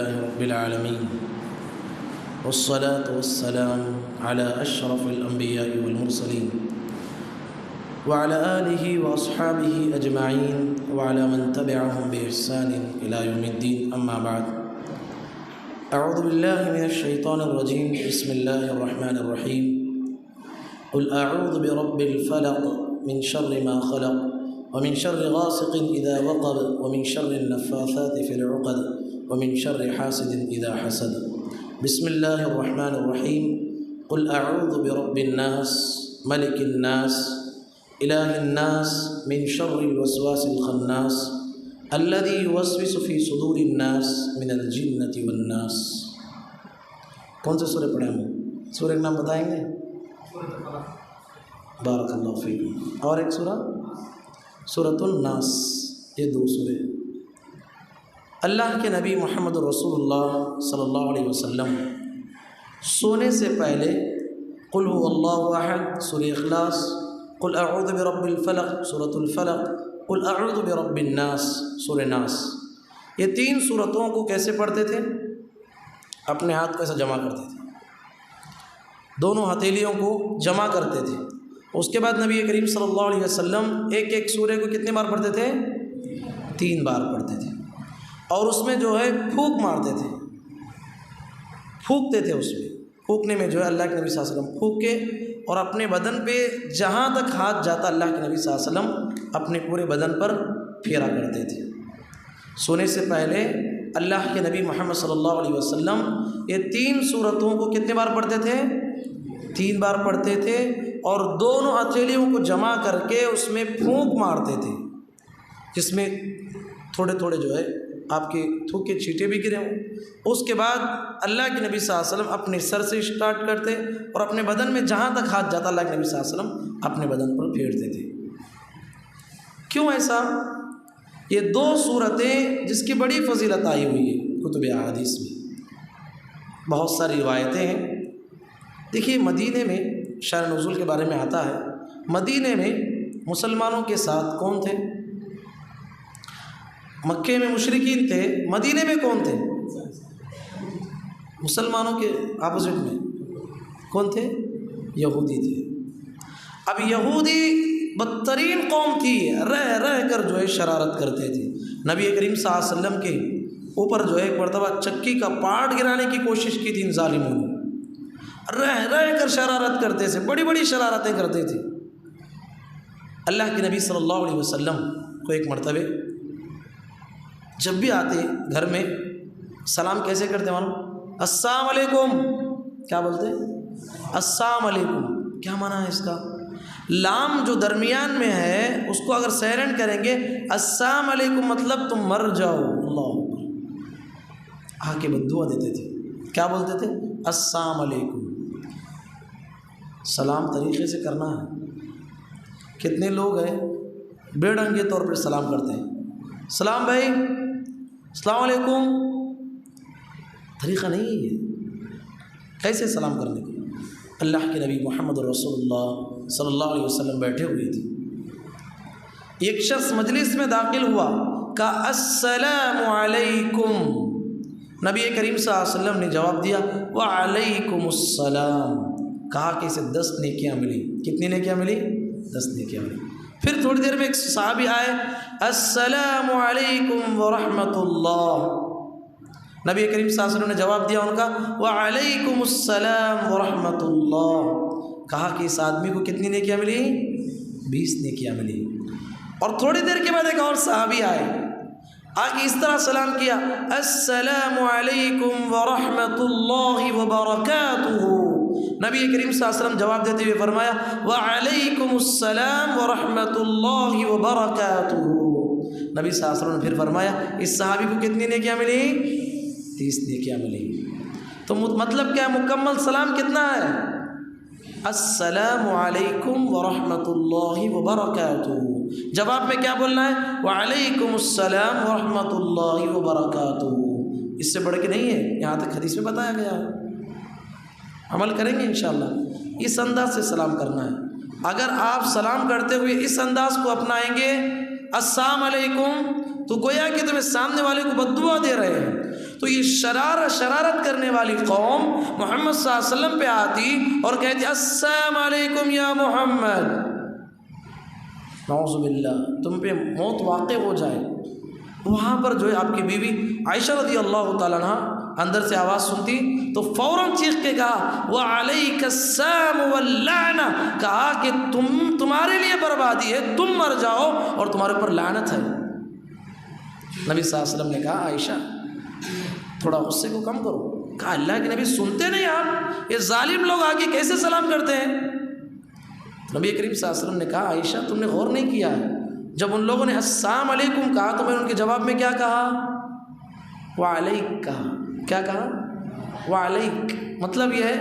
لله رب العالمين والصلاة والسلام على أشرف الأنبياء والمرسلين وعلى آله وأصحابه أجمعين وعلى من تبعهم بإحسان إلى يوم الدين. أما بعد، أعوذ بالله من الشيطان الرجيم. بسم الله الرحمن الرحيم. قل أعوذ برب الفلق من شر ما خلق ومن شر غاسق إذا وقب ومن شر النفاثات في العقد ومن شر حاسد إذا حسد. بسم الله الرحمن الرحيم. قل أعوذ برب الناس ملك الناس إله الناس من شر الوسواس الخناس الذي يوسوس في صدور الناس من الجنة والناس. کون سے سورہ پڑھیں ہم؟ سورہ کا نام بتائیں گے؟ بارک اللہ فیکم. اور ایک سورہ سورۃ الناس. یہ دو سورے. اللہ کے نبی محمد رسول اللہ صلی اللہ علیہ وسلم سونے سے پہلے قل هو اللہ احد سورہ اخلاص، قل اعوذ برب الفلق سورۃ الفلق، قل اعوذ برب الناس سورہ ناس، یہ تین سورتوں کو کیسے پڑھتے تھے؟ اپنے ہاتھ کو ایسا جمع کرتے تھے، دونوں ہتھیلیوں کو جمع کرتے تھے. اس کے بعد نبی کریم صلی اللہ علیہ وسلم ایک ایک سورے کو کتنے بار پڑھتے تھے؟ 3 بار پڑھتے تھے. اور اس میں جو ہے پھونک مارتے تھے، پھونکتے تھے. اس میں پھونکنے میں جو ہے اللہ کے نبی صلی اللہ علیہ وسلم پھونک کے اور اپنے بدن پہ جہاں تک ہاتھ جاتا اللہ کے نبی صلی اللہ علیہ وسلم اپنے پورے بدن پر پھیرا کرتے تھے. سونے سے پہلے اللہ کے نبی محمد صلی اللہ علیہ وسلم یہ 3 سورتوں کو کتنے بار پڑھتے تھے؟ 3 بار پڑھتے تھے. اور دونوں ہتھیلیوں کو جمع کر کے اس میں پھونک مارتے تھے، جس میں تھوڑے تھوڑے جو ہے آپ کے تھوک کے چھینٹے بھی گرے ہوں. اس کے بعد اللہ کے نبی صلی اللہ علیہ وسلم اپنے سر سے اسٹارٹ کرتے اور اپنے بدن میں جہاں تک ہاتھ جاتا اللہ کے نبی صلی اللہ علیہ وسلم اپنے بدن پر پھیرتے تھے. کیوں ایسا؟ یہ 2 صورتیں جس کی بڑی فضیلت آئی ہوئی ہے کتب احادیث میں، بہت ساری روایتیں ہیں. دیکھیے مدینے میں شأن نزول کے بارے میں آتا ہے، مدینے میں مسلمانوں کے ساتھ کون تھے؟ مکے میں مشرکین تھے، مدینے میں کون تھے؟ مسلمانوں کے اپوزٹ میں کون تھے؟ یہودی تھے. اب یہودی بدترین قوم تھی، رہ رہ کر جو ہے شرارت کرتے تھے. نبی کریم صلی اللہ علیہ وسلم کے اوپر جو ہے ایک مرتبہ چکی کا پارٹ گرانے کی کوشش کی تھی ان ظالموں نے. رہ رہ کر شرارت کرتے تھے، بڑی بڑی شرارتیں کرتے تھے. اللہ کے نبی صلی اللہ علیہ وسلم کو ایک مرتبہ جب بھی آتے گھر میں سلام کیسے کرتے معلوم؟ السلام علیکم. کیا بولتے؟ السلام علیکم. کیا معنی ہے اس کا؟ لام جو درمیان میں ہے اس کو اگر سائلنٹ کریں گے السلام علیکم مطلب تم مر جاؤ. اللہ آ کے بددعا دیتے تھے. کیا بولتے تھے؟ السلام علیکم. سلام طریقے سے کرنا ہے. کتنے لوگ ہیں بے ڈھنگے طور پر سلام کرتے ہیں. سلام بھائی، السلام علیکم. طریقہ نہیں ہے یہ. کیسے سلام کرنے کے؟ اللہ کے نبی محمد رسول اللہ صلی اللہ علیہ وسلم بیٹھے ہوئے تھے. ایک شخص مجلس میں داخل ہوا، کہا السلام علیکم. نبی کریم صلی اللہ علیہ وسلم نے جواب دیا وعلیکم السلام. کہا کہ اسے 10 نیکیاں ملی. کتنی نیکیاں ملی؟ 10 نیکیاں ملی. پھر تھوڑی دیر میں ایک صحابی آئے، السلام علیکم ورحمۃ اللہ. نبی کریم صلی اللہ علیہ وسلم نے جواب دیا ان کا وعلیکم السلام ورحمۃ اللہ. کہا کہ اس آدمی کو کتنی نیکیاں ملی؟ 20 نیکیاں ملی. اور تھوڑی دیر کے بعد ایک اور صحابی آئے، آگے اس طرح سلام کیا السلام علیکم ورحمۃ اللہ وبرکاتہ. نبی کریم صلی اللہ علیہ وسلم جواب دیتے ہوئے فرمایا وعلیکم السلام ورحمۃ اللہ وبرکاتہ. نبی صلی اللہ علیہ وسلم نے پھر فرمایا اس صحابی کو کتنی نیکیاں ملی؟ 30 نیکیاں ملی. تو مطلب کیا؟ مکمل سلام کتنا ہے؟ السلام علیکم ورحمۃ اللہ وبرکاتہ. جواب میں کیا بولنا ہے؟ وعلیکم السلام ورحمۃ اللہ وبرکاتہ. اس سے بڑھ کے نہیں ہے، یہاں تک حدیث میں بتایا گیا ہے. عمل کریں گے انشاءاللہ. اس انداز سے سلام کرنا ہے. اگر آپ سلام کرتے ہوئے اس انداز کو اپنائیں گے السلام علیکم تو گویا کہ تمہیں سامنے والے کو بددعا دے رہے ہیں. تو یہ شرارت کرنے والی قوم محمد صلی اللہ علیہ وسلم پہ آتی اور کہتی السلام علیکم یا محمد، نعوذ باللہ تم پہ موت واقع ہو جائے۔ وہاں پر جو ہے آپ کی بیوی عائشہ رضی اللہ تعالیٰ عنہ اندر سے آواز سنتی تو فوراً چیخ کے کہا وعلیک السلام واللعنہ، کہا کہ تمہارے لیے بربادی ہے، تم مر جاؤ اور تمہارے اوپر لعنت ہے۔ نبی صلی اللہ علیہ وسلم نے کہا عائشہ تھوڑا غصے کو کم کرو۔ کہا اللہ کے نبی سنتے نہیں آپ، یہ ظالم لوگ آگے کیسے سلام کرتے ہیں؟ نبی کریم صلی اللہ علیہ وسلم نے کہا عائشہ تم نے غور نہیں کیا، جب ان لوگوں نے السلام علیکم کہا تو میں نے ان کے جواب میں کیا کہا؟ وعلیک کہا۔ کیا کہا؟ وعلیک، مطلب یہ ہے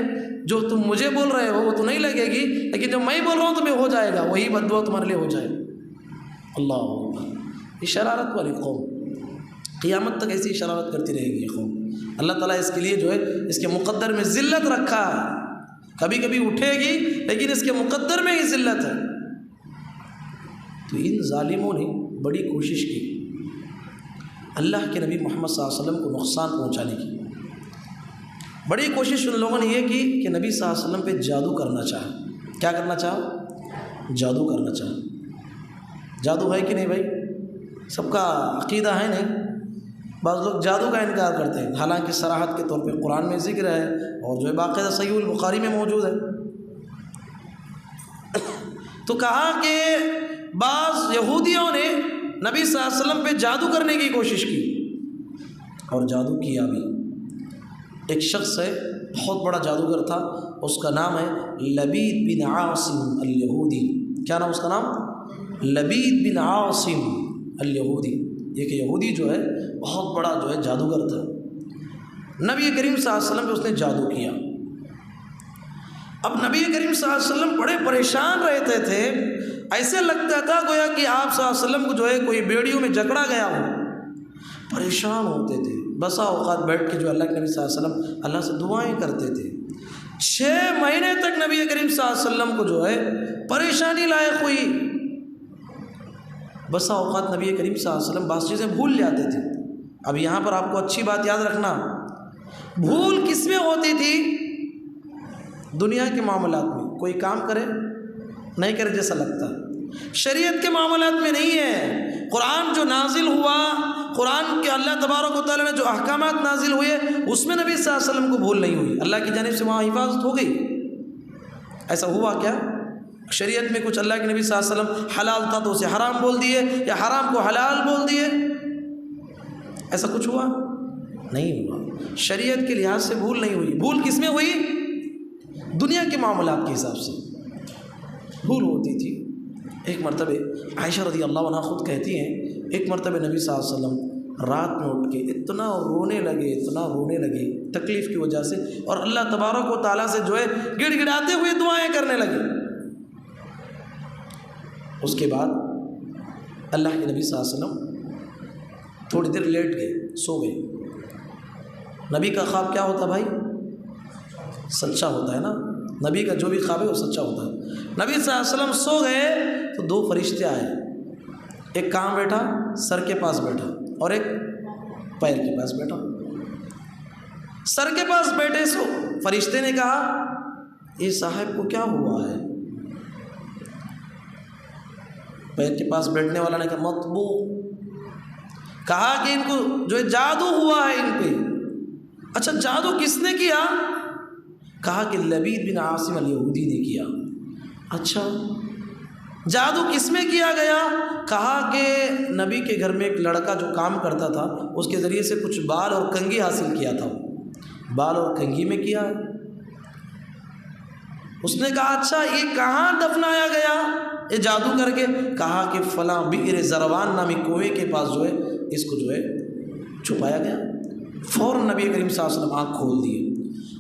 جو تم مجھے بول رہے ہو وہ تو نہیں لگے گی، لیکن جو میں بول رہا ہوں تمہیں ہو جائے گا، وہی بددعا تمہارے لیے ہو جائے۔ اللہ اکبر۔ یہ شرارت والی قوم قیامت تک ایسی شرارت کرتی رہے گی یہ قوم۔ اللہ تعالیٰ اس کے لیے جو ہے اس کے مقدر میں ذلت رکھا ہے، کبھی کبھی اٹھے گی لیکن اس کے مقدر میں ہی ذلت ہے۔ تو ان ظالموں نے بڑی کوشش کی اللہ کے نبی محمد صلی اللہ علیہ وسلم کو نقصان پہنچانے کی۔ بڑی کوشش ان لوگوں نے یہ کی کہ نبی صلی اللہ علیہ وسلم پہ جادو کرنا چاہا۔ کیا کرنا چاہا؟ جادو کرنا چاہا۔ جادو ہے کہ نہیں بھائی؟ سب کا عقیدہ ہے نہیں؟ بعض لوگ جادو کا انکار کرتے ہیں، حالانکہ صراحت کے طور پہ قرآن میں ذکر ہے اور جو ہے باقاعدہ صحیح البخاری میں موجود ہے۔ تو کہا کہ بعض یہودیوں نے نبی صلی اللہ علیہ وسلم پہ جادو کرنے کی کوشش کی اور جادو کیا بھی۔ ایک شخص ہے بہت بڑا جادوگر تھا، اس کا نام ہے لبید بن عاصم الیہودی۔ کیا نام اس کا نام؟ لبید بن عاصم الیہودی۔ ایک یہودی جو ہے بہت بڑا جو ہے جادوگر تھا۔ نبی کریم صلی اللہ علیہ وسلم پہ اس نے جادو کیا۔ اب نبی کریم صلی اللہ علیہ وسلم بڑے پریشان رہتے تھے، ایسے لگتا تھا گویا کہ آپ صلی اللہ علیہ وسلم کو جو ہے کوئی بیڑیوں میں جکڑا گیا ہو، پریشان ہوتے تھے۔ بسا اوقات بیٹھ کے جو اللہ کے نبی صلی اللہ علیہ وسلم اللہ سے دعائیں کرتے تھے۔ 6 مہینے تک نبی کریم صلی اللہ علیہ وسلم کو جو ہے پریشانی لائق ہوئی۔ بسا اوقات نبی کریم صلی اللہ علیہ وسلم بعض چیزیں بھول جاتے تھے۔ اب یہاں پر آپ کو اچھی بات یاد رکھنا، بھول کس میں ہوتی تھی؟ دنیا کے معاملات میں، کوئی کام کرے نہیں کرے جیسا لگتا، شریعت کے معاملات میں نہیں ہے۔ قرآن جو نازل ہوا، قرآن کے اللہ تبارک و تعالیٰ نے جو احکامات نازل ہوئے اس میں نبی صلی اللہ علیہ وسلم کو بھول نہیں ہوئی، اللہ کی جانب سے وہاں حفاظت ہو گئی۔ ایسا ہوا کیا؟ شریعت میں کچھ اللہ کے نبی صلی اللہ علیہ وسلم حلال تھا تو اسے حرام بول دیے یا حرام کو حلال بول دیے، ایسا کچھ ہوا؟ نہیں ہوا۔ شریعت کے لحاظ سے بھول نہیں ہوئی۔ بھول کس میں ہوئی؟ دنیا کے معاملات کے حساب سے بھول ہوتی تھی۔ ایک مرتبہ عائشہ رضی اللہ عنہ خود کہتی ہیں، ایک مرتبہ نبی صلی اللہ علیہ وسلم رات میں اٹھ کے اتنا رونے لگے تکلیف کی وجہ سے، اور اللہ تبارک و تعالیٰ سے جو ہے گڑ گڑاتے ہوئے دعائیں کرنے لگے۔ اس کے بعد اللہ کے نبی صلی اللہ علیہ وسلم تھوڑی دیر لیٹ گئے، سو گئے۔ نبی کا خواب کیا ہوتا بھائی؟ سچا ہوتا ہے نا، نبی کا جو بھی خواب ہے وہ سچا ہوتا ہے۔ نبی صلی اللہ علیہ وسلم سو گئے تو 2 فرشتے آئے، ایک کہاں بیٹھا؟ سر کے پاس بیٹھا، اور ایک پیر کے پاس بیٹھا۔ سر کے پاس بیٹھے سو فرشتے نے کہا یہ صاحب کو کیا ہوا ہے؟ پیر کے پاس بیٹھنے والا نے کہا مطبوع، کہا کہ ان کو جو ہے جادو ہوا ہے ان پہ۔ اچھا جادو کس نے کیا؟ کہا کہ لبید بن عاصم الیہودی نے کیا۔ اچھا جادو کس میں کیا گیا؟ کہا کہ نبی کے گھر میں ایک لڑکا جو کام کرتا تھا اس کے ذریعے سے کچھ بال اور کنگھی حاصل کیا تھا، بال اور کنگھی میں کیا ہے۔ اس نے کہا اچھا یہ کہاں دفنایا گیا یہ جادو کر کے؟ کہا کہ فلاں بئر زروان نامی کنویں کے پاس جو ہے اس کو جو ہے چھپایا گیا۔ فوراً نبی کریم صلی اللہ علیہ وسلم آنکھ کھول دیے،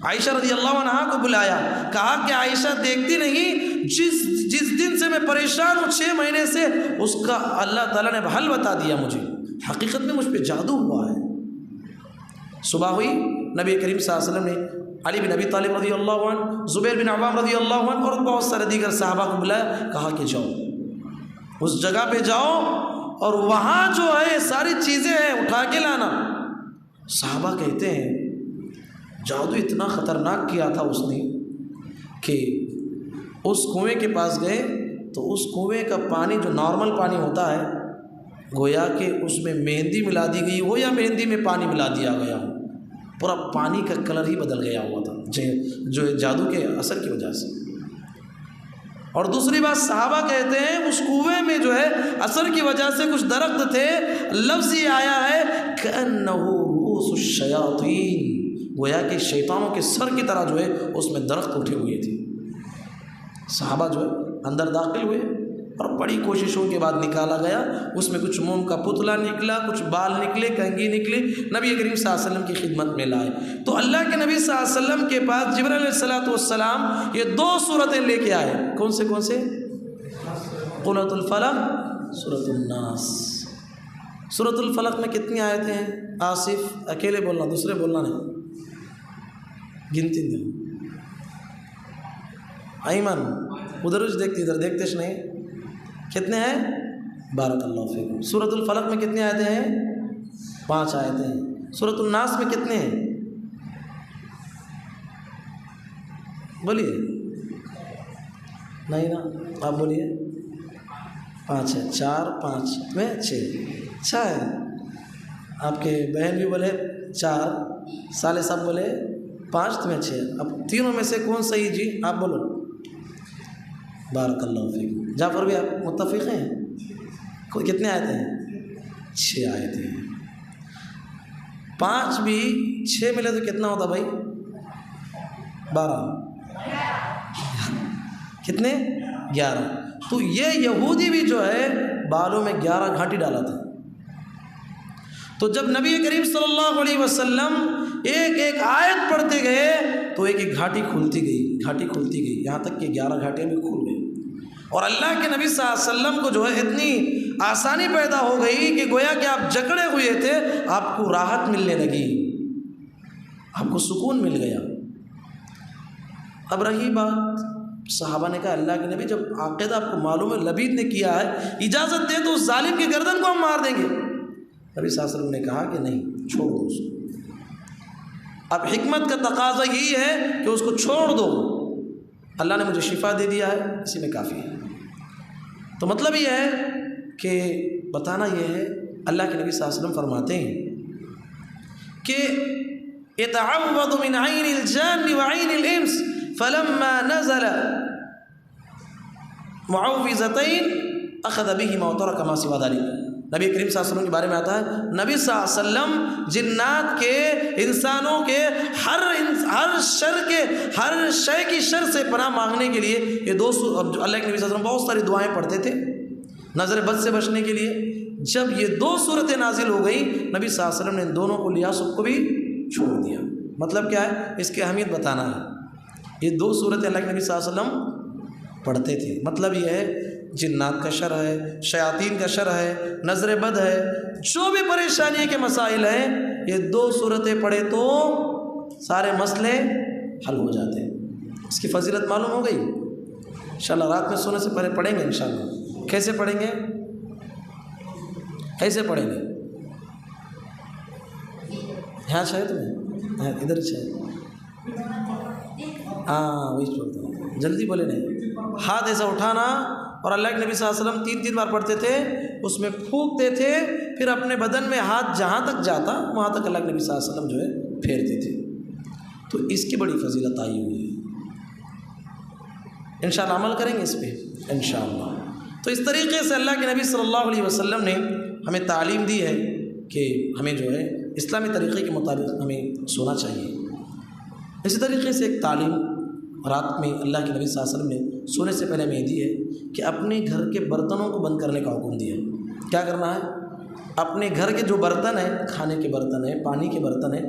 عائشہ رضی اللہ عنہا کو بلایا، کہا کہ عائشہ دیکھتی نہیں جس دن سے میں پریشان ہوں 6 مہینے سے، اس کا اللہ تعالیٰ نے حل بتا دیا مجھے، حقیقت میں مجھ پہ جادو ہوا ہے۔ صبح ہوئی، نبی کریم صلی اللہ علیہ وسلم نے علی بن ابی طالب رضی اللہ عنہ، زبیر بن عوام رضی اللہ عنہ اور بہت سارے دیگر صحابہ کو بلایا، کہا کہ جاؤ اس جگہ پہ جاؤ اور وہاں جو ہے ساری چیزیں ہیں اٹھا کے لانا۔ صحابہ کہتے ہیں جادو اتنا خطرناک کیا تھا اس نے کہ اس کنویں کے پاس گئے تو اس کنویں کا پانی جو نارمل پانی ہوتا ہے گویا کہ اس میں مہندی ملا دی گئی ہو یا مہندی میں پانی ملا دیا گیا ہو، پورا پانی کا کلر ہی بدل گیا ہوا تھا جو جادو کے اثر کی وجہ سے۔ اور دوسری بات صحابہ کہتے ہیں اس کنویں میں جو ہے اثر کی وجہ سے کچھ درخت تھے، لفظ یہ آیا ہے کأنہ رؤوس الشیاطین، گویا کہ شیطانوں کے سر کی طرح جو ہے اس میں درخت اٹھے ہوئے تھے۔ صحابہ جو ہے اندر داخل ہوئے اور بڑی کوششوں کے بعد نکالا گیا، اس میں کچھ موم کا پتلا نکلا، کچھ بال نکلے، کنگھی نکلی، نبی کریم صلی اللہ علیہ وسلم کی خدمت میں لائے۔ تو اللہ کے نبی صلی اللہ علیہ وسلم کے پاس جبرائیل علیہ السلام یہ 2 صورتیں لے کے آئے، کون سے سورۃ الفلق، سورۃ الناس۔ سورۃ الفلق میں کتنی آیتیں ہیں؟ آصف اکیلے بولنا، دوسرے بولنا نہیں، گنتی دیں۔ ایمن ادھر دیکھتے، ادھر دیکھتے نہیں، کتنے ہیں؟ بارک اللہ فیکم۔ سورۃ الفلق میں کتنی آیتیں ہیں؟ 5 آیتیں ہیں۔ سورۃ الناس میں کتنے ہیں؟ بولیے، نہیں نا، آپ بولیے۔ 5 ہے، 4 5 میں 6 اچھا ہے۔ آپ کے بہن بھی بولے 4، سالے صاحب بولے 5، تمہیں 6۔ اب تینوں میں سے کون صحیح جی؟ آپ بولو۔ بارک اللہ فیکم۔ جعفر بھی آپ متفق ہیں؟ کتنے آیتیں ہیں؟ 6 آیتیں ہیں۔ 5 بھی 6 ملے تو کتنا ہوتا بھائی؟ 12۔ کتنے؟ 11۔ تو یہ یہودی بھی جو ہے بالوں میں 11 گھاٹی ڈالا تھا۔ تو جب نبی کریم صلی اللہ علیہ وسلم ایک ایک آیت پڑھتے گئے تو ایک ایک گھاٹی کھلتی گئی، یہاں تک کہ 11 گھاٹیاں بھی کھل گئی۔ اور اللہ کے نبی صلی اللہ علیہ وسلم کو جو ہے اتنی آسانی پیدا ہو گئی کہ گویا کہ آپ جکڑے ہوئے تھے، آپ کو راحت ملنے لگی، آپ کو سکون مل گیا۔ اب رہی بات، صحابہ نے کہا اللہ کے نبی جب عقیدہ آپ کو معلوم ہے لبید نے کیا ہے، اجازت دیں تو اس ظالم کی گردن کو ہم مار دیں گے۔ نبی صلی اللہ علیہ وسلم نے کہا کہ نہیں، چھوڑ دو اس کو۔ اب حکمت کا تقاضا یہی ہے کہ اس کو چھوڑ دو، اللہ نے مجھے شفا دے دیا ہے، اسی میں کافی ہے۔ تو مطلب یہ ہے کہ بتانا یہ ہے، اللہ کے نبی صلی اللہ علیہ وسلم فرماتے ہیں کہ يتعوض من عين الجان وعين الانس فلما نزل معوذتين اخذ بهما وترك ما سوى ذلك۔ نبی کریم صلی اللہ علیہ وسلم کے بارے میں آتا ہے نبی صلی اللہ علیہ وسلم جنات کے، انسانوں کے، ہر شر کے، ہر شے کی شر سے پناہ مانگنے کے لیے یہ 2 اللہ کے نبی صلی اللہ علیہ وسلم بہت ساری دعائیں پڑھتے تھے نظر بد سے بچنے کے لیے۔ جب یہ 2 صورتیں نازل ہو گئی نبی صلی اللہ علیہ وسلم نے ان دونوں کو لیا، سب کو بھی چھوڑ دیا۔ مطلب کیا ہے؟ اس کی اہمیت بتانا ہے۔ یہ 2 صورتیں اللہ کے نبی صلی اللہ علیہ وسلم پڑھتے تھے۔ مطلب یہ ہے جنات کا شر ہے، شیاطین کا شر ہے، نظر بد ہے، جو بھی پریشانی کے مسائل ہیں، یہ 2 صورتیں پڑھے تو سارے مسئلے حل ہو جاتے ہیں۔ اس کی فضیلت معلوم ہو گئی؟ انشاءاللہ رات میں سونے سے پہلے پڑھیں گے انشاءاللہ۔ کیسے پڑھیں گے؟ کیسے پڑھیں گے؟ یہاں چاہے تمہیں ادھر چاہے، ہاں وہی چھوڑتا ہوں، جلدی بولے نہیں۔ ہاتھ ایسا اٹھانا، اور اللہ کے نبی صلی اللہ علیہ وسلم 3 بار پڑھتے تھے، اس میں پھونکتے تھے، پھر اپنے بدن میں ہاتھ جہاں تک جاتا وہاں تک اللہ کے نبی صلی اللہ علیہ وسلم جو ہے پھیرتے تھے۔ تو اس کی بڑی فضیلت آئی ہوئی ہے، انشاءاللہ عمل کریں گے اس پہ انشاءاللہ۔ تو اس طریقے سے اللہ کے نبی صلی اللہ علیہ وسلم نے ہمیں تعلیم دی ہے کہ ہمیں جو ہے اسلامی طریقے کے مطابق ہمیں سونا چاہیے۔ اسی طریقے سے ایک تعلیم رات میں اللہ کے نبی صلی اللہ علیہ وسلم نے سونے سے پہلے ہمیں دی ہے کہ اپنے گھر کے برتنوں کو بند کرنے کا حکم دیا۔ کیا کرنا ہے؟ اپنے گھر کے جو برتن ہیں، کھانے کے برتن ہیں، پانی کے برتن ہیں،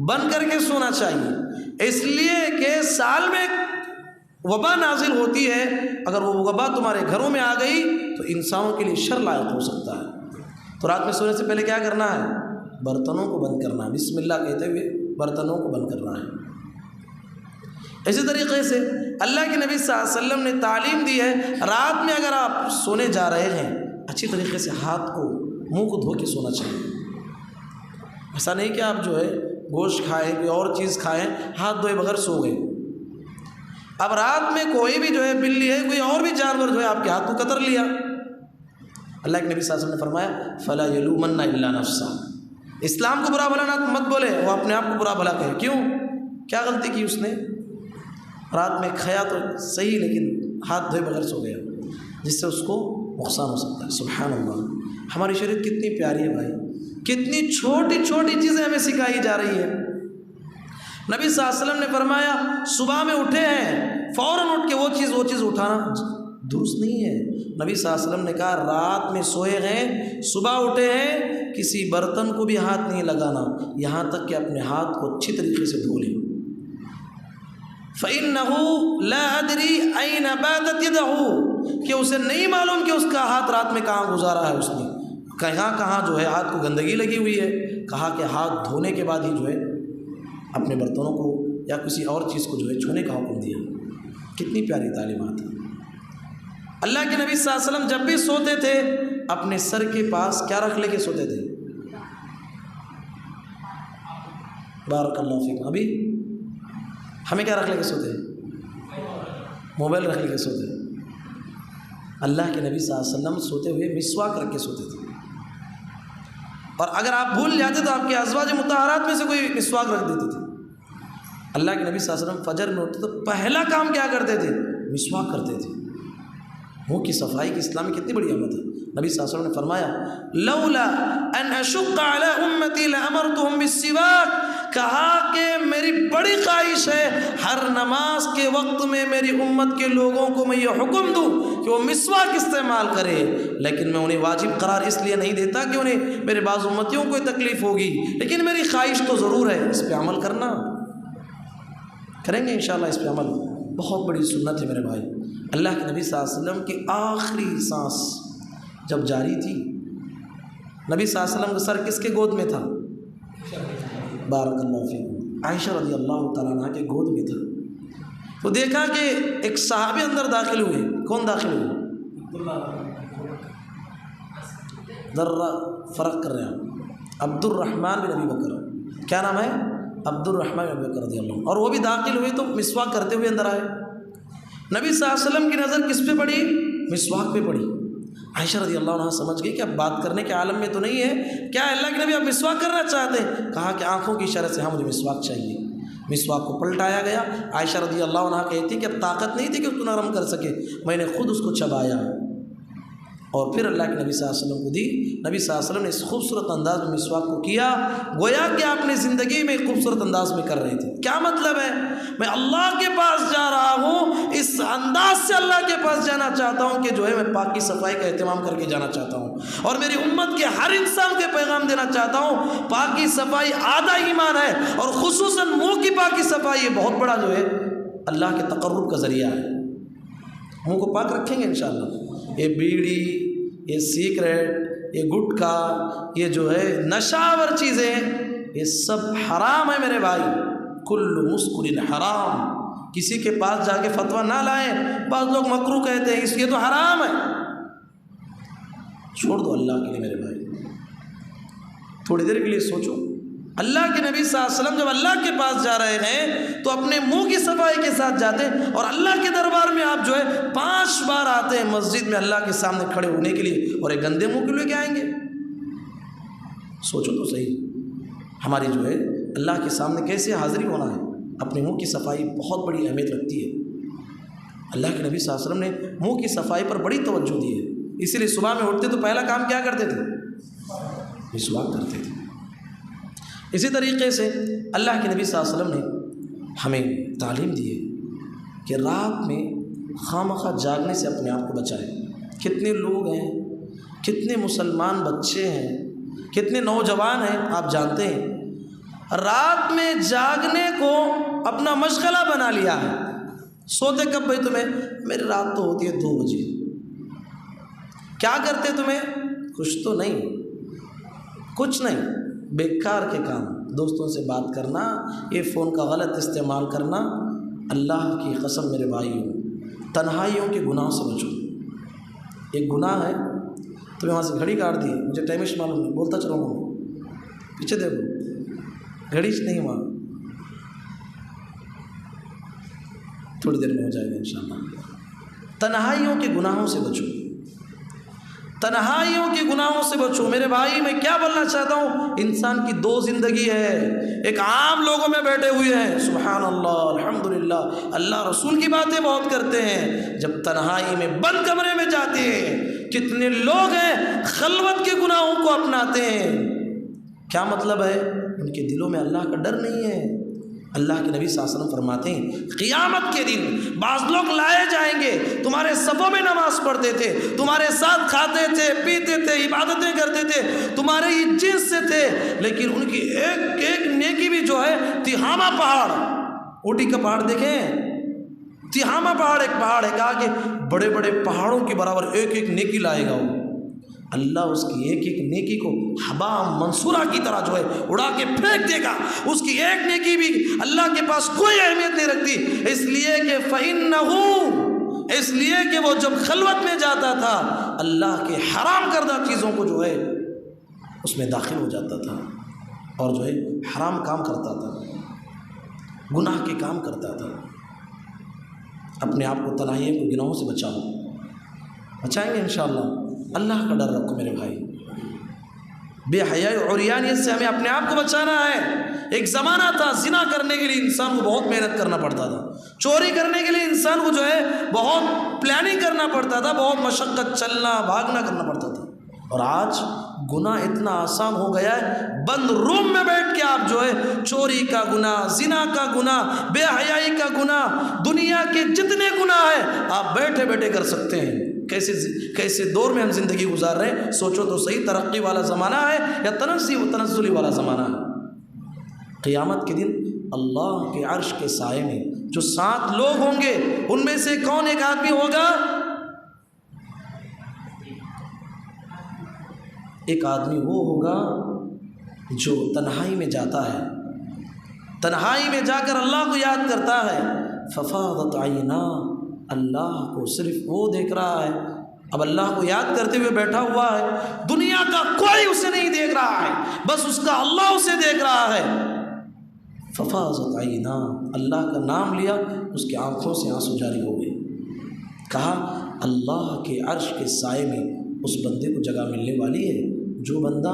بند کر کے سونا چاہیے، اس لیے کہ سال میں وبا نازل ہوتی ہے، اگر وہ وبا تمہارے گھروں میں آ گئی تو انسانوں کے لیے شر لائق ہو سکتا ہے۔ تو رات میں سونے سے پہلے کیا کرنا ہے؟ برتنوں کو بند کرنا ہے، بسم اللہ کہتے ہوئے برتنوں کو بند کرنا ہے۔ اسی طریقے سے اللہ کے نبی صلی اللہ علیہ وسلم نے تعلیم دی ہے، رات میں اگر آپ سونے جا رہے ہیں اچھی طریقے سے ہاتھ کو، منہ کو دھو کے سونا چاہیے۔ ایسا نہیں کہ آپ جو ہے گوشت کھائیں کوئی اور چیز کھائیں ہاتھ دھوئے بغیر سو گئے. اب رات میں کوئی بھی جو ہے بلی ہے کوئی اور بھی جانور جو ہے آپ کے ہاتھ کو قطر لیا. اللہ کے نبی صلی اللہ علیہ وسلم نے فرمایا فلا یلومن الا نفسہ. اسلام کو برا بھلا مت بولے، وہ اپنے آپ کو برا بھلا کہے. کیوں؟ کیا غلطی کی اس نے؟ رات میں کھایا تو صحیح لیکن ہاتھ دھوئے بغیر سو گیا، جس سے اس کو نقصان ہو سکتا ہے. سبحان اللہ. ہماری شریعت کتنی پیاری ہے بھائی، کتنی چھوٹی چھوٹی چیزیں ہمیں سکھائی جا رہی ہے. نبی صلی اللہ علیہ وسلم نے فرمایا صبح میں اٹھے ہیں فوراً اٹھ کے وہ چیز اٹھانا درست نہیں ہے. نبی صلی اللہ علیہ وسلم نے کہا رات میں سوئے ہیں صبح اٹھے ہیں کسی برتن کو بھی ہاتھ نہیں لگانا یہاں تک کہ اپنے ہاتھ کو اچھی طریقے سے دھو لیں. فَإِنَّهُ لَا أَدْرِي أَيْنَ بَاتَتْ يَدَهُ، کہ اسے نہیں معلوم کہ اس کا ہاتھ رات میں کہاں گزارا ہے، اس نے کہاں جو ہے ہاتھ کو گندگی لگی ہوئی ہے. کہا کہ ہاتھ دھونے کے بعد ہی جو ہے اپنے برتنوں کو یا کسی اور چیز کو جو ہے چھونے کا حکم دیا. کتنی پیاری تعلیمات ہیں. اللہ کے نبی صلی اللہ علیہ وسلم جب بھی سوتے تھے اپنے سر کے پاس کیا رکھ لے کے سوتے تھے؟ بارک اللہ فیکم. ابھی ہمیں کیا رکھ لے کے سوتے ہیں؟ موبائل رکھ لے کے سوتے ہیں. اللہ کے نبی صلی اللہ علیہ وسلم سوتے ہوئے مسواک رکھ کے سوتے تھے. اور اگر آپ بھول جاتے تو آپ کے ازواج مطہرات میں سے کوئی مسواک رکھ دیتے تھے. اللہ کے نبی صلی اللہ علیہ وسلم فجر میں اٹھتے تو پہلا کام کیا کرتے تھے؟ مسواک کرتے تھے. منہ کی صفائی کی اسلام میں کتنی بڑی اہمیت ہے. نبی صلی اللہ علیہ وسلم نے فرمایا لولا ان اشق علی امتی لامرتهم بالسواک، کہا کہ میری بڑی خواہش ہے ہر نماز کے وقت میں میری امت کے لوگوں کو میں یہ حکم دوں کہ وہ مسواک استعمال کرے، لیکن میں انہیں واجب قرار اس لیے نہیں دیتا کہ انہیں میرے بعض امتیوں کو تکلیف ہوگی، لیکن میری خواہش تو ضرور ہے. اس پہ عمل کرنا کریں گے انشاءاللہ. اس پہ عمل بہت بڑی سنت ہے میرے بھائی. اللہ کے نبی صلی اللہ علیہ وسلم کی آخری سانس جب جاری تھی نبی صلی اللہ علیہ وسلم کا سر کس کے گود میں تھا؟ بارک اللہ فیکم. عائشہ رضی اللہ تعالیٰ عنہ کے گود میں تھا. تو دیکھا کہ ایک صحابی اندر داخل ہوئے. کون داخل ہوئے؟ ذرا فرق کر رہے ہیں. عبد الرحمن بن ابی بکر. کیا نام ہے؟ عبد الرحمن بن ابی بکر رضی اللہ عنہ. اور وہ بھی داخل ہوئے تو مسواک کرتے ہوئے اندر آئے. نبی صلی اللہ علیہ وسلم کی نظر کس پہ پڑی؟ مسواک پہ پڑی. عائشہ رضی اللہ عنہ سمجھ گئی کہ اب بات کرنے کے عالم میں تو نہیں ہے، کیا اللہ کے نبی آپ مسواک کرنا چاہتے ہیں؟ کہا کہ آنکھوں کی اشارے سے ہاں مجھے مسواک چاہیے. مسواک کو پلٹایا گیا. عائشہ رضی اللہ عنہ کہتی کہ اب طاقت نہیں تھی کہ اس کو نرم کر سکے، میں نے خود اس کو چبایا اور پھر اللہ کے نبی صلی اللہ علیہ وسلم کو دی. نبی صلی اللہ علیہ وسلم نے اس خوبصورت انداز میں مسواک کو کیا گویا کہ آپ نے زندگی میں ایک خوبصورت انداز میں کر رہے تھے. کیا مطلب ہے؟ میں اللہ کے پاس جا رہا ہوں اس انداز سے اللہ کے پاس جانا چاہتا ہوں کہ جو ہے میں پاکی صفائی کا اہتمام کر کے جانا چاہتا ہوں اور میری امت کے ہر انسان کے پیغام دینا چاہتا ہوں. پاکی صفائی آدھا ایمان ہے اور خصوصاً منہ کی پاکی صفائی یہ بہت بڑا جو ہے اللہ کے تقرب کا ذریعہ ہے. منہ کو پاک رکھیں گے انشاءاللہ. یہ بیڑی، یہ سیکریٹ، یہ گٹکا، یہ جو ہے نشاور چیزیں یہ سب حرام ہے میرے بھائی. کل مسکر حرام. کسی کے پاس جا کے فتویٰ نہ لائیں. بعض لوگ مکروہ کہتے ہیں اس یہ تو حرام ہے. چھوڑ دو اللہ کے لیے میرے بھائی. تھوڑی دیر کے لیے سوچو. اللہ کے نبی صلی اللہ علیہ وسلم جب اللہ کے پاس جا رہے ہیں تو اپنے منہ کی صفائی کے ساتھ جاتے ہیں اور اللہ کے دربار میں آپ جو ہے 5 بار آتے ہیں مسجد میں اللہ کے سامنے کھڑے ہونے کے لیے اور ایک گندے منہ کے لے کے آئیں گے. سوچو تو صحیح ہماری جو ہے اللہ کے سامنے کیسے حاضری ہونا ہے. اپنے منہ کی صفائی بہت بڑی اہمیت رکھتی ہے. اللہ کے نبی صلی اللہ علیہ وسلم نے منہ کی صفائی پر بڑی توجہ دی ہے. اسی لیے صبح میں اٹھتے تو پہلا کام کیا کرتے تھے؟ مسواک کرتے تھے. اسی طریقے سے اللہ کے نبی صلی اللہ علیہ وسلم نے ہمیں تعلیم دی ہے کہ رات میں خواہ جاگنے سے اپنے آپ کو بچائیں. کتنے لوگ ہیں، کتنے مسلمان بچے ہیں، کتنے نوجوان ہیں آپ جانتے ہیں رات میں جاگنے کو اپنا مشغلہ بنا لیا ہے. سوتے کب بھائی تمہیں؟ میری رات تو ہوتی ہے 2 بجے. کیا کرتے تمہیں؟ کچھ تو نہیں، کچھ نہیں، بیکار کے کام. دوستوں سے بات کرنا، یہ فون کا غلط استعمال کرنا. اللہ کی قسم میرے بھائیوں تنہائیوں کے گناہ سے بچو. ایک گناہ ہے تمہیں وہاں سے گھڑی کاٹ دی، مجھے ٹائمش معلوم نہیں، بولتا چلوں گا پیچھے دیکھو. گھڑیش نہیں وہاں، تھوڑی دیر میں ہو جائے گا انشاءاللہ۔ تنہائیوں کے گناہوں سے بچو، تنہائیوں کے گناہوں سے بچو۔ میرے بھائی میں کیا بولنا چاہتا ہوں، انسان کی دو زندگی ہے، ایک عام لوگوں میں بیٹھے ہوئے ہیں، سبحان اللہ الحمدللہ اللہ رسول کی باتیں بہت کرتے ہیں، جب تنہائی میں بند کمرے میں جاتے ہیں، کتنے لوگ ہیں خلوت کے گناہوں کو اپناتے ہیں۔ کیا مطلب ہے؟ ان کے دلوں میں اللہ کا ڈر نہیں ہے۔ اللہ کے نبی صلی اللہ علیہ وسلم فرماتے ہیں قیامت کے دن بعض لوگ لائے جائیں گے، تمہارے صفوں میں نماز پڑھتے تھے، تمہارے ساتھ کھاتے تھے پیتے تھے عبادتیں کرتے تھے، تمہارے ہی جنس سے تھے، لیکن ان کی ایک ایک نیکی بھی جو ہے تہامہ پہاڑ، اوٹی کا پہاڑ دیکھیں، تہامہ پہاڑ ایک پہاڑ ہے، کہا کہ بڑے بڑے پہاڑوں کے برابر ایک ایک نیکی لائے گا وہ، اللہ اس کی ایک ایک نیکی کو حبا منصورہ کی طرح جو ہے اڑا کے پھینک دے گا، اس کی ایک نیکی بھی اللہ کے پاس کوئی اہمیت نہیں رکھتی، اس لیے کہ فَإِنَّهُ، اس لیے کہ وہ جب خلوت میں جاتا تھا اللہ کے حرام کردہ چیزوں کو جو ہے اس میں داخل ہو جاتا تھا اور جو ہے حرام کام کرتا تھا، گناہ کے کام کرتا تھا۔ اپنے آپ کو تنہائیوں کو گناہوں سے بچاؤ، بچائیں گے انشاءاللہ۔ اللہ کا ڈر رکھو میرے بھائی، بے حیائی اور عریانیت سے ہمیں اپنے آپ کو بچانا ہے۔ ایک زمانہ تھا زنا کرنے کے لیے انسان کو بہت محنت کرنا پڑتا تھا، چوری کرنے کے لیے انسان کو جو ہے بہت پلاننگ کرنا پڑتا تھا، بہت مشقت چلنا بھاگنا کرنا پڑتا تھا، اور آج گناہ اتنا آسان ہو گیا ہے، بند روم میں بیٹھ کے آپ جو ہے چوری کا گناہ، زنا کا گناہ، بے حیائی کا گناہ، دنیا کے جتنے گناہ ہیں آپ بیٹھے بیٹھے کر سکتے ہیں۔ کیسے دور میں ہم زندگی گزار رہے ہیں، سوچو تو صحیح، ترقی والا زمانہ ہے یا تنزلی والا زمانہ ہے؟ قیامت کے دن اللہ کے عرش کے سائے میں جو 7 لوگ ہوں گے، ان میں سے کون ایک آدمی ہوگا؟ ایک آدمی وہ ہوگا جو تنہائی میں جاتا ہے، تنہائی میں جا کر اللہ کو یاد کرتا ہے، ففاضت عینا، اللہ کو صرف وہ دیکھ رہا ہے، اب اللہ کو یاد کرتے ہوئے بیٹھا ہوا ہے، دنیا کا کوئی اسے نہیں دیکھ رہا ہے، بس اس کا اللہ اسے دیکھ رہا ہے۔ ففاضت عینا، اللہ کا نام لیا، اس کی آنکھوں سے آنسو جاری ہو گئے، کہا اللہ کے عرش کے سائے میں اس بندے کو جگہ ملنے والی ہے جو بندہ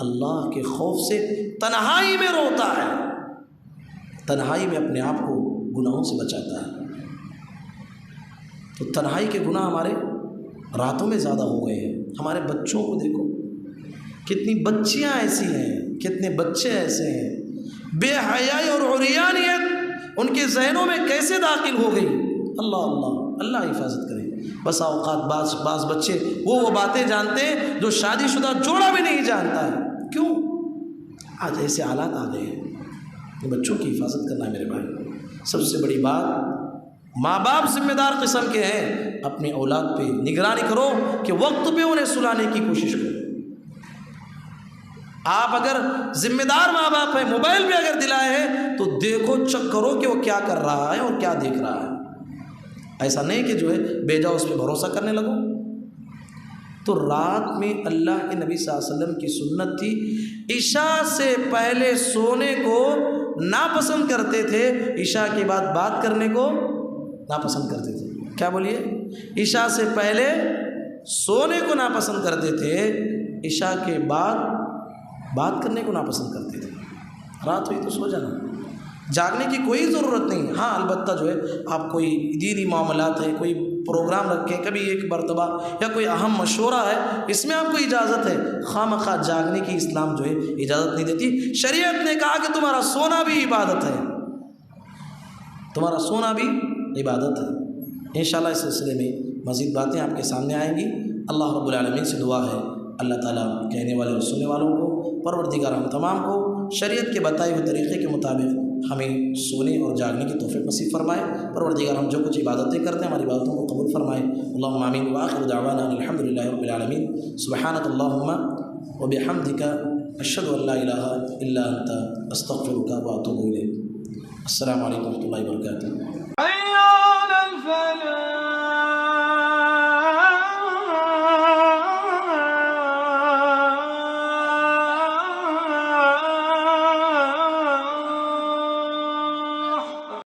اللہ کے خوف سے تنہائی میں روتا ہے، تنہائی میں اپنے آپ کو گناہوں سے بچاتا ہے۔ تو تنہائی کے گناہ ہمارے راتوں میں زیادہ ہو گئے ہیں۔ ہمارے بچوں کو دیکھو، کتنی بچیاں ایسی ہیں، کتنے بچے ایسے ہیں، بے حیائی اور عریانیت ان کے ذہنوں میں کیسے داخل ہو گئی، اللہ اللہ اللہ حفاظت کرے۔ بس اوقات بعض بچے وہ باتیں جانتے ہیں جو شادی شدہ جوڑا بھی نہیں جانتا ہے۔ کیوں؟ آج ایسے حالات آ گئے ہیں۔ بچوں کی حفاظت کرنا ہے میرے بھائی، سب سے بڑی بات، ماں باپ ذمہ دار قسم کے ہیں، اپنے اولاد پہ نگرانی کرو کہ وقت پہ انہیں سلانے کی کوشش کرو۔ آپ اگر ذمہ دار ماں باپ ہیں، موبائل پہ اگر دلائے ہیں تو دیکھو چیک کرو کہ وہ کیا کر رہا ہے اور کیا دیکھ رہا ہے، ایسا نہیں کہ جو ہے بیجا اس پہ بھروسہ کرنے لگو۔ تو رات میں اللہ کے نبی صلی اللہ علیہ وسلم کی سنت تھی، عشاء سے پہلے سونے کو ناپسند کرتے تھے، عشاء کے بعد بات کرنے کو ناپسند کرتے تھے۔ کیا بولیے؟ عشاء سے پہلے سونے کو ناپسند کرتے تھے، عشاء کے بعد بات کرنے کو ناپسند کرتے تھے۔ رات ہوئی تو سو جانا، جاگنے کی کوئی ضرورت نہیں۔ ہاں البتہ جو ہے آپ کوئی دینی معاملات ہیں، کوئی پروگرام رکھیں، کبھی ایک مرتبہ یا کوئی اہم مشورہ ہے، اس میں آپ کو اجازت ہے، خواہ مخواہ جاگنے کی اسلام جو ہے اجازت نہیں دیتی۔ شریعت نے کہا کہ تمہارا سونا بھی عبادت ہے، تمہارا سونا بھی عبادت ہے۔ انشاءاللہ اس سلسلے میں مزید باتیں آپ کے سامنے آئیں گی۔ اللہ رب العالمین سے دعا ہے اللہ تعالیٰ کہنے والے اور سننے والوں کو، پروردگار ہم تمام کو شریعت کے بتائے ہوئے طریقے کے مطابق ہمیں سونے اور جاگنے کی توفیق نصیب فرمائے۔ پروردگار ہم جو کچھ عبادتیں کرتے ہیں ہماری عبادتوں کو قبول فرمائے۔ اللہم آمین، وآخر دعوانا الحمدللہ رب العالمین، سبحانک اللہم وبحمدک، اشہد ان لا الہ الا انت، استغفرک واتوب الیک۔ السلام علیکم ورحمۃ اللہ وبرکاتہ۔